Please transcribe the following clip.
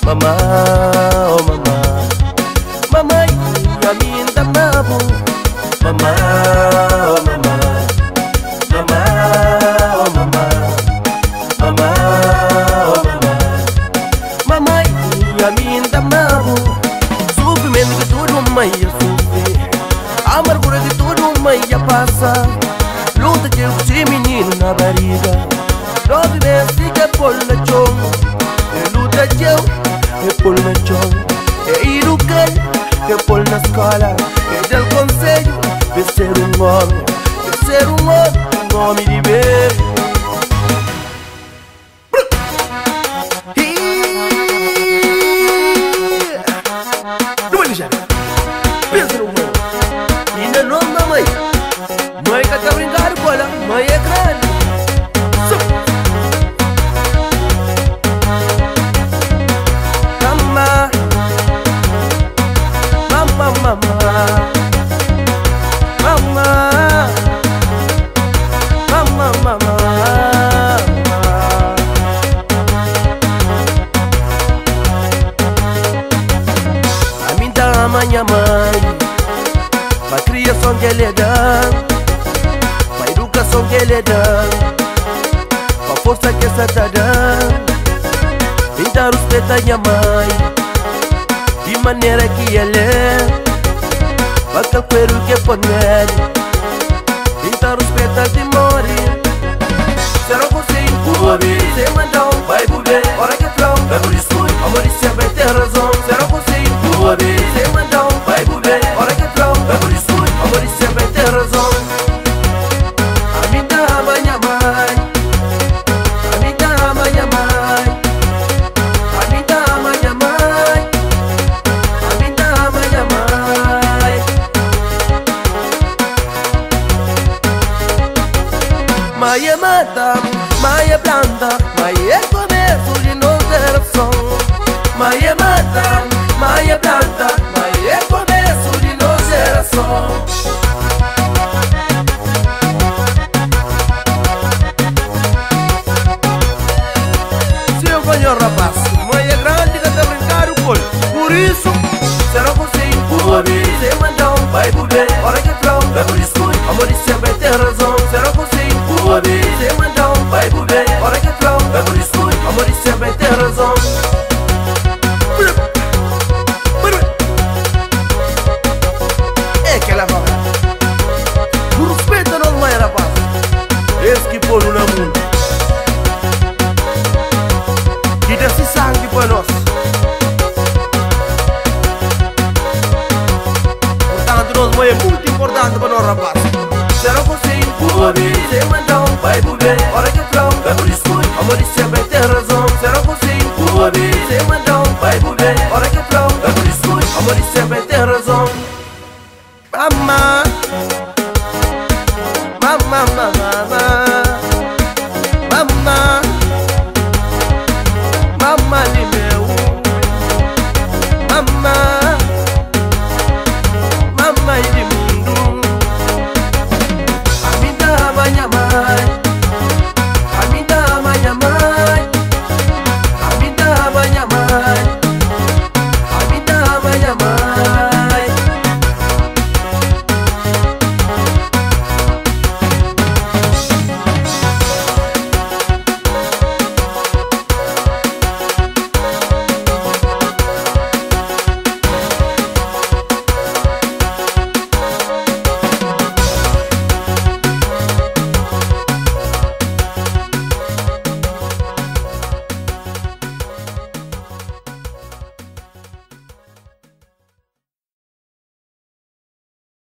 Mama, oh mama, mama yamin damabu. Mama, oh mama, mama, oh mama, mama, oh mama, mama yamin damabu. Sufi men que tudo maia sufi, amargura que tudo maia passa. Luta que eu te menino na barriga, 9 meses que por na chão. Luta que eu por na chão, educar que por na escola, del conselho de ser homem, um homem de bem. Pensa no mundo, ainda não mamãe, mãe que tá brincando com ela, mãe é grande. Mama, mama, mama, mama. A mim dá a minha mãe, pra criação que ele dá, pra educação que ele dá, pra força que essa tá dando. Vem dar respeito à minha mãe, de maneira que ele é, basta quero que pode então respeita de morir. Será você incluir, se mandou, vai buber, hora que flão, vai por escuro, amor e sempre tem razão. Será você incluir, se mandou, vai buber, hora que flão, vai por escuro, amor e sempre tem razão. A mim dá a minha mãe, a mim dá a minha mãe, a mim dá a minha mãe, a mim dá a minha mãe. Mãe é mata, mãe é planta, mãe é começo de nova geração. Mãe é mata, mãe é planta, mãe é começo de nova geração. Se eu ganho rapaz, mãe é grande que tá brincando com ele. Por isso, será você incluir, se mandou, vai buber, hora que flão, vai por escuro, amor e sempre tem razão. Será você incluir, se mandou, vai buber, hora que flão, vai por escuro, amor e sempre tem razão. É que ela vai. Não respeita não, mãe rapaz. Esse que pôr no mundo, que desse sangue para nós. Portanto, nós mãe é muito importante para nós rapaz. Será você incluir, se mandou, vai buber, hora que flão, vai por escuro, amor e sempre tem razão. Será você incluir, se mandou, vai buber, hora que flão.